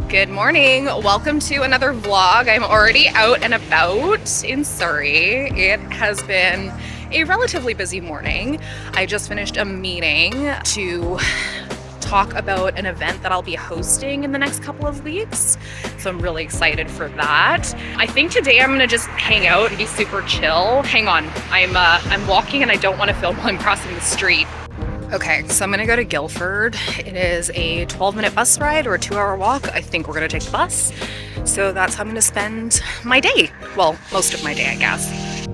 Good morning. Welcome to another vlog. I'm already out and about in Surrey. It has been a relatively busy morning. I just finished a meeting to talk about an event that I'll be hosting in the next couple of weeks. So I'm really excited for that. I think today I'm gonna just hang out and be super chill. Hang on, I'm walking and I don't want to film while I'm crossing the street. Okay, so I'm gonna go to Guildford. It is a 12-minute bus ride or a 2-hour walk. I think we're gonna take the bus. So that's how I'm gonna spend my day. Well, most of my day, I guess.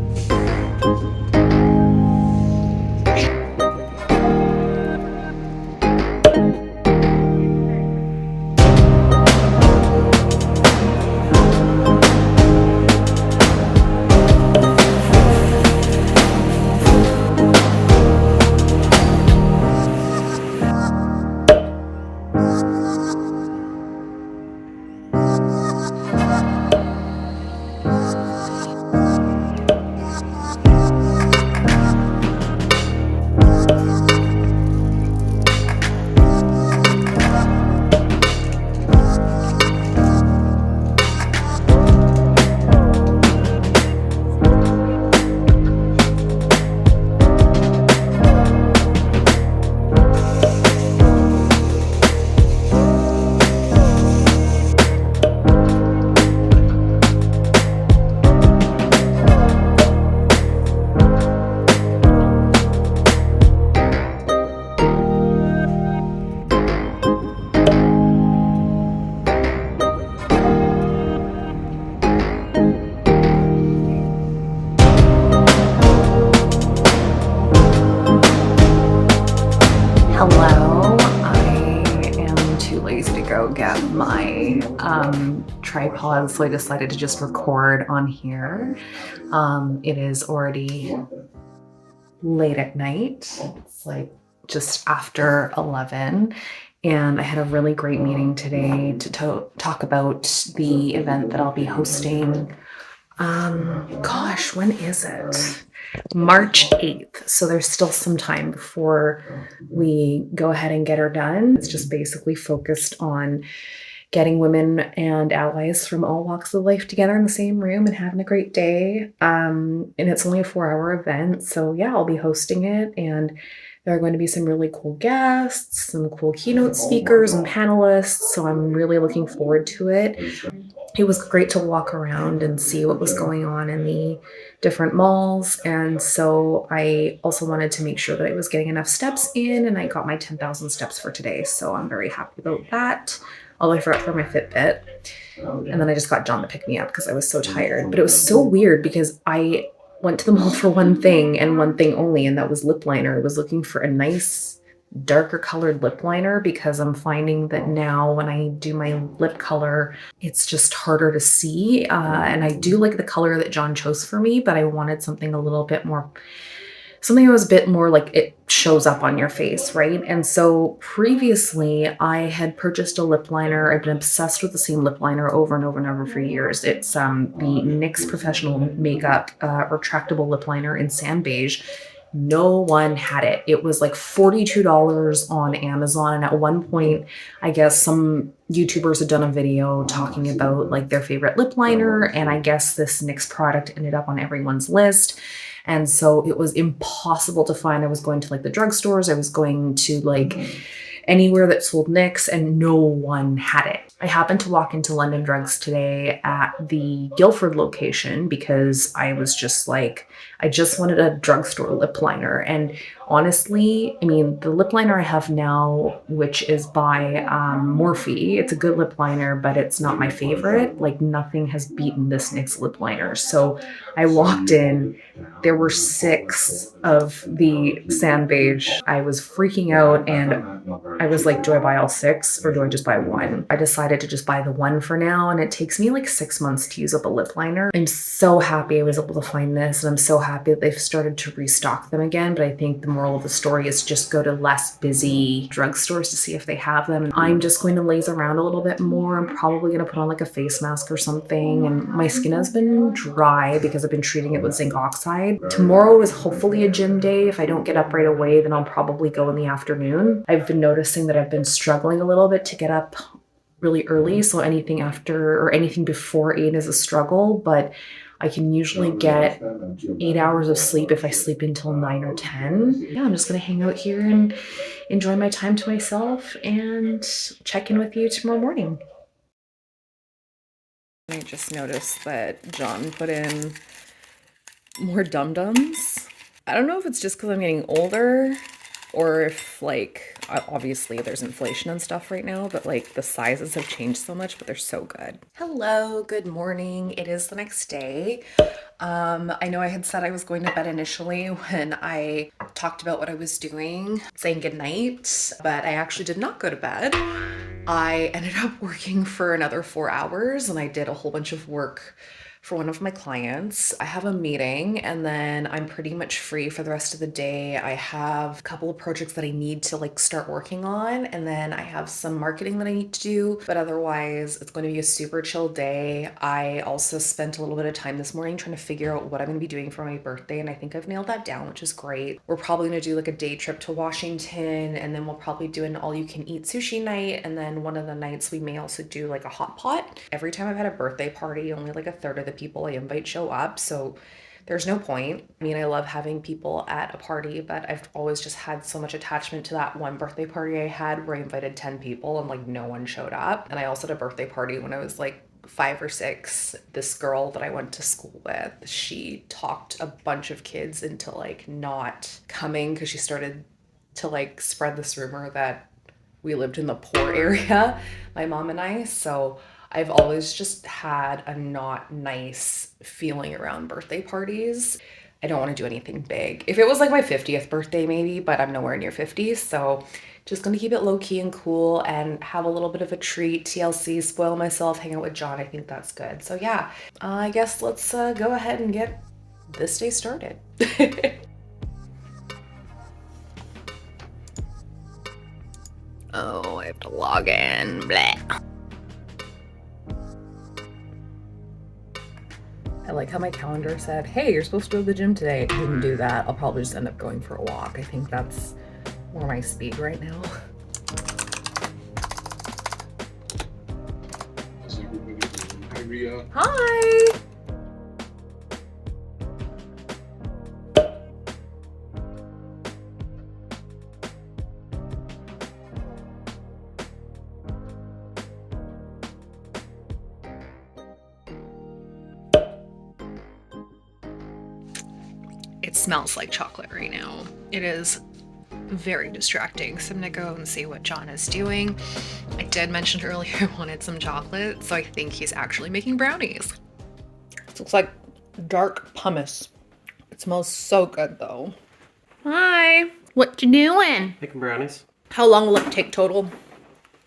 Hello, I am too lazy to go get my tripod, so I decided to just record on here. It is already late at night. It's like just after 11, and I had a really great meeting today to talk about the event that I'll be hosting. Gosh, when is it? March 8th. So there's still some time before we go ahead and get her done. It's just basically focused on getting women and allies from all walks of life together in the same room and having a great day. And it's only a 4-hour event. So yeah, I'll be hosting it, and there are going to be some really cool guests, some cool keynote speakers and panelists. So I'm really looking forward to it. It was great to walk around and see what was going on in the different malls. And so I also wanted to make sure that I was getting enough steps in, and I got my 10,000 steps for today. So I'm very happy about that. Although I forgot for my Fitbit. And then I just got John to pick me up because I was so tired. But it was so weird because I went to the mall for one thing and one thing only, and that was lip liner. I was looking for a nice darker colored lip liner because I'm finding that now when I do my lip color, it's just harder to see. And I do like the color that John chose for me, but I wanted something a little bit more, something that was a bit more like it shows up on your face, right? And so previously I had purchased a lip liner. I've been obsessed with the same lip liner over and over and over for years. It's the NYX Professional Makeup retractable lip liner in sand beige. No one had it. It was like $42 on Amazon. And at one point, I guess some YouTubers had done a video talking about like their favorite lip liner. And I guess this NYX product ended up on everyone's list. And so it was impossible to find. I was going to like the drugstores. I was going to like anywhere that sold NYX, and no one had it. I happened to walk into London Drugs today at the Guildford location because I was just like, I just wanted a drugstore lip liner. And honestly, I mean, the lip liner I have now, which is by Morphe, it's a good lip liner, but it's not my favorite. Like nothing has beaten this NYX lip liner. So I walked in, there were 6 of the sand beige. I was freaking out, and I was like, do I buy all 6 or do I just buy one? I decided to just buy the one for now, and it takes me like 6 months to use up a lip liner. I'm so happy I was able to find this, and I'm so happy that they've started to restock them again. But I think the moral of the story is just go to less busy drugstores to see if they have them. I'm just going to laze around a little bit more. I'm probably going to put on like a face mask or something, and my skin has been dry because I've been treating it with zinc oxide. Tomorrow is hopefully a gym day. If I don't get up right away, then I'll probably go in the afternoon. I've been noticing that I've been struggling a little bit to get up really early, so anything after or anything before 8 is a struggle, but I can usually get 8 hours of sleep if I sleep until 9 or 10. Yeah, I'm just gonna hang out here and enjoy my time to myself and check in with you tomorrow morning. I just noticed that John put in more dum-dums. I don't know if it's just because I'm getting older or if, like, obviously there's inflation and stuff right now, but like the sizes have changed so much, but they're so good. Hello, good morning. It is the next day. I know I had said I was going to bed initially when I talked about what I was doing, saying goodnight, but I actually did not go to bed. I ended up working for another 4 hours and I did a whole bunch of work for one of my clients. I have a meeting and then I'm pretty much free for the rest of the day. I have a couple of projects that I need to like start working on, and then I have some marketing that I need to do, but otherwise it's going to be a super chill day. I also spent a little bit of time this morning trying to figure out what I'm going to be doing for my birthday, and I think I've nailed that down, which is great. We're probably going to do like a day trip to Washington, and then we'll probably do an all-you-can-eat sushi night, and then one of the nights we may also do like a hot pot. Every time I've had a birthday party, only like a third of the people I invite show up, so there's no point. I mean, I love having people at a party, but I've always just had so much attachment to that one birthday party I had where I invited 10 people and like no one showed up. And I also had a birthday party when I was like 5 or 6. This girl that I went to school with, she talked a bunch of kids into like not coming because she started to like spread this rumor that we lived in the poor area, my mom and I. So I've always just had a not nice feeling around birthday parties. I don't want to do anything big. If it was like my 50th birthday maybe, but I'm nowhere near 50, so just gonna keep it low key and cool and have a little bit of a treat, TLC, spoil myself, hang out with John. I think that's good. So yeah, I guess let's go ahead and get this day started. Oh, I have to log in, blah. I like how my calendar said, hey, you're supposed to go to the gym today. I didn't do that. I'll probably just end up going for a walk. I think that's more my speed right now. Hi, Ria. Hi! It smells like chocolate right now. It is very distracting, so I'm gonna go and see what John is doing. I did mention earlier I wanted some chocolate, so I think he's actually making brownies. It looks like dark pumice. It smells so good though. Hi, what you doing? Making brownies. How long will it take total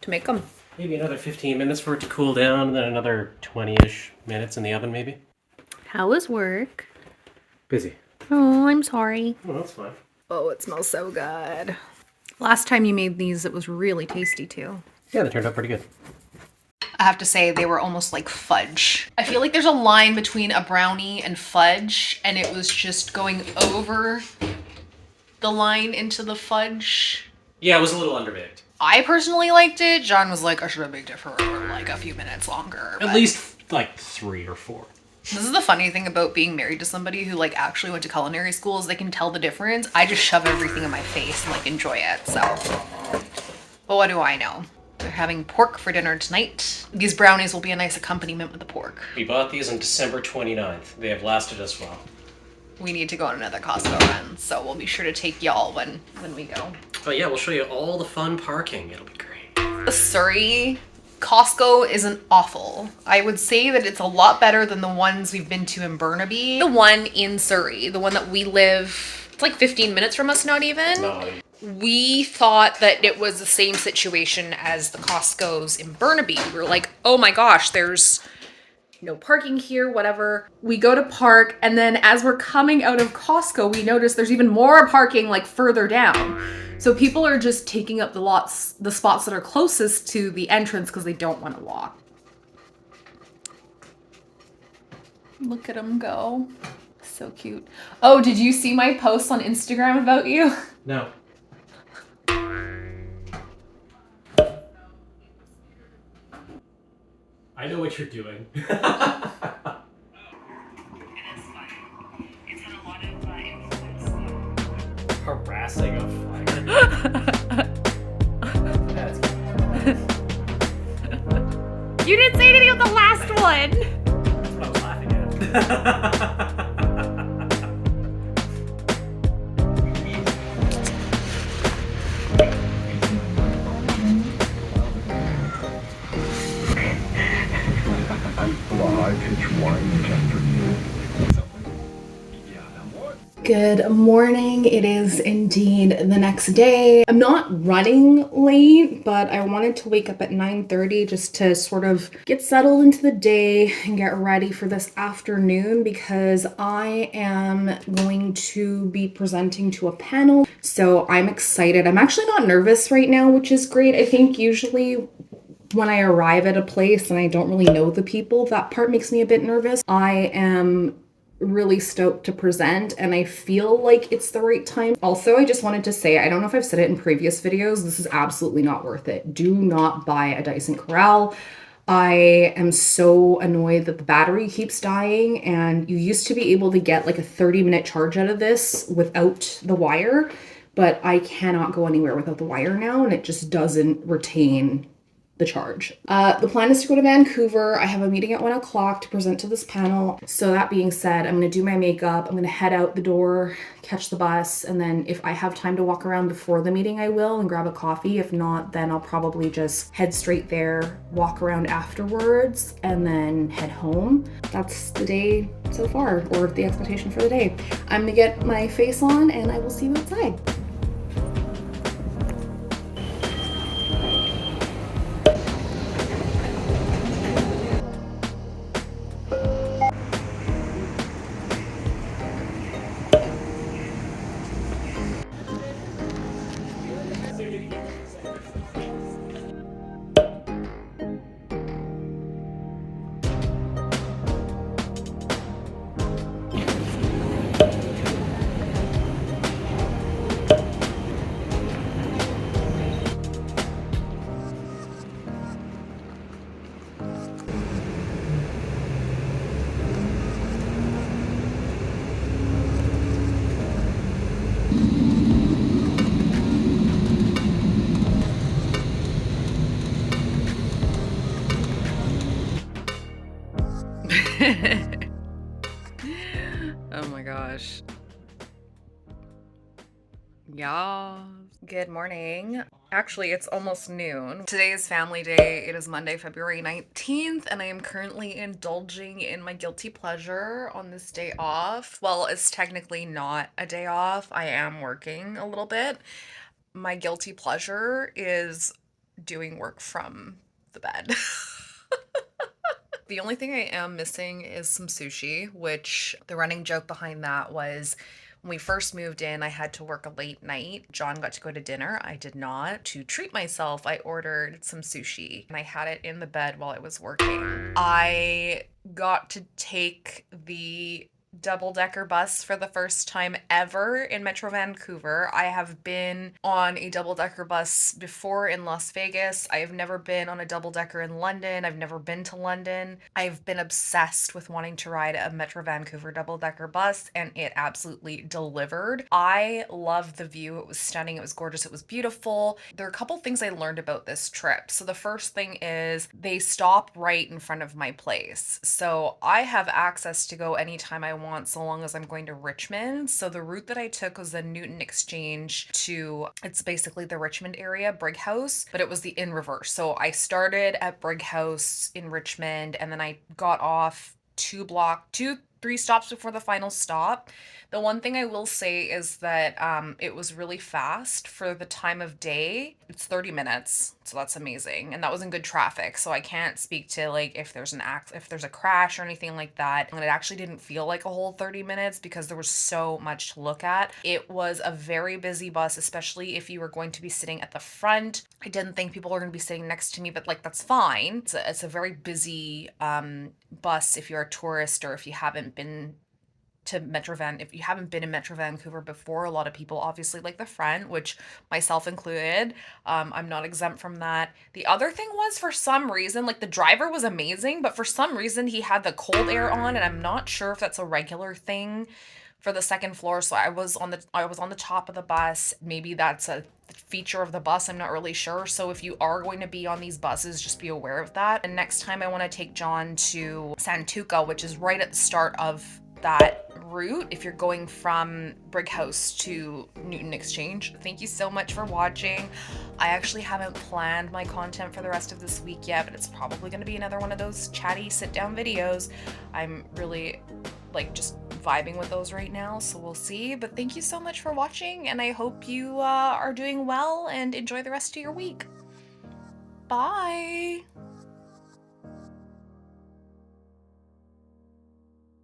to make them? Maybe another 15 minutes for it to cool down, and then another 20-ish minutes in the oven, maybe. How was work? Busy. Oh, I'm sorry. Oh, that's fine. Oh, it smells so good. Last time you made these, it was really tasty too. Yeah, they turned out pretty good. I have to say they were almost like fudge. I feel like there's a line between a brownie and fudge, and it was just going over the line into the fudge. Yeah, it was a little underbaked. I personally liked it. John was like, I should have baked it for like a few minutes longer. At least like 3 or 4. This is the funny thing about being married to somebody who like actually went to culinary school is they can tell the difference. I just shove everything in my face and like enjoy it, so. But what do I know? We're having pork for dinner tonight. These brownies will be a nice accompaniment with the pork. We bought these on December 29th. They have lasted us well. We need to go on another Costco run, so we'll be sure to take y'all when we go. Oh yeah, we'll show you all the fun parking. It'll be great. The Surrey Costco isn't awful. I would say that it's a lot better than the ones we've been to in Burnaby. The one in Surrey, the one that we live, it's like 15 minutes from us, not even. No. We thought that it was the same situation as the Costco's in Burnaby. We were like, oh my gosh, there's no parking here, whatever. We go to park, and then as we're coming out of Costco, we notice there's even more parking like further down. So people are just taking up the spots that are closest to the entrance because they don't want to walk. Look at them go. So cute. Oh, did you see my post on Instagram about you? No. I know what you're doing. It is fun. It's had a lot of influence. Harassing a fire. That's You didn't say anything on the last one. That's what I was laughing at. Good morning. It is indeed the next day. I'm not running late, but I wanted to wake up at 9:30 just to sort of get settled into the day and get ready for this afternoon because I am going to be presenting to a panel. So I'm excited. I'm actually not nervous right now, which is great. I think usually when I arrive at a place and I don't really know the people, that part makes me a bit nervous. I am really stoked to present and I feel like it's the right time. Also, I just wanted to say, I don't know if I've said it in previous videos, this is absolutely not worth it. Do not buy a Dyson Corral. I am so annoyed that the battery keeps dying, and you used to be able to get like a 30-minute charge out of this without the wire, but I cannot go anywhere without the wire now, and it just doesn't retain the charge. The plan is to go to Vancouver. I have a meeting at 1 o'clock to present to this panel. So that being said, I'm gonna do my makeup. I'm gonna head out the door, catch the bus, and then if I have time to walk around before the meeting, I will, and grab a coffee. If not, then I'll probably just head straight there, walk around afterwards, and then head home. That's the day so far, or the expectation for the day. I'm gonna get my face on and I will see you outside. Oh my gosh. Y'all. Good morning. Actually, it's almost noon. Today is family day. It is Monday, February 19th, and I am currently indulging in my guilty pleasure on this day off. Well, it's technically not a day off. I am working a little bit. My guilty pleasure is doing work from the bed. The only thing I am missing is some sushi, which the running joke behind that was when we first moved in, I had to work a late night. John got to go to dinner. I did not. To treat myself, I ordered some sushi and I had it in the bed while I was working. I got to take the double-decker bus for the first time ever in Metro Vancouver. I have been on a double-decker bus before in Las Vegas. I have never been on a double-decker in London. I've never been to London. I've been obsessed with wanting to ride a Metro Vancouver double-decker bus, and it absolutely delivered. I loved the view. It was stunning. It was gorgeous. It was beautiful. There are a couple things I learned about this trip. So the first thing is they stop right in front of my place. So I have access to go anytime I want, so long as I'm going to Richmond. So the route that I took was the Newton Exchange to, it's basically the Richmond area, Brig House, but it was the in reverse. So I started at Brig House in Richmond, and then I got off 3 stops before the final stop. The one thing I will say is that it was really fast for the time of day. It's 30 minutes, so that's amazing. And that was in good traffic, so I can't speak to like if there's a crash or anything like that. And it actually didn't feel like a whole 30 minutes because there was so much to look at. It was a very busy bus, especially if you were going to be sitting at the front. I didn't think people were going to be sitting next to me, but like that's fine. It's a very busy bus if you're a tourist or if you haven't been to Metro Van. If you haven't been in Metro Vancouver before, a lot of people obviously like the front, which myself included. I'm not exempt from that. The other thing was, for some reason, like, the driver was amazing, but for some reason he had the cold air on, and I'm not sure if that's a regular thing for the second floor. So I was on the top of the bus. Maybe that's a feature of the bus, I'm not really sure. So if you are going to be on these buses, just be aware of that. And next time I want to take John to Santuca, which is right at the start of that route if you're going from Brighouse to Newton Exchange. Thank you so much for watching. I actually haven't planned my content for the rest of this week yet, but it's probably going to be another one of those chatty sit down videos. I'm really like just vibing with those right now, so we'll see. But thank you so much for watching, and I hope you are doing well and enjoy the rest of your week. Bye.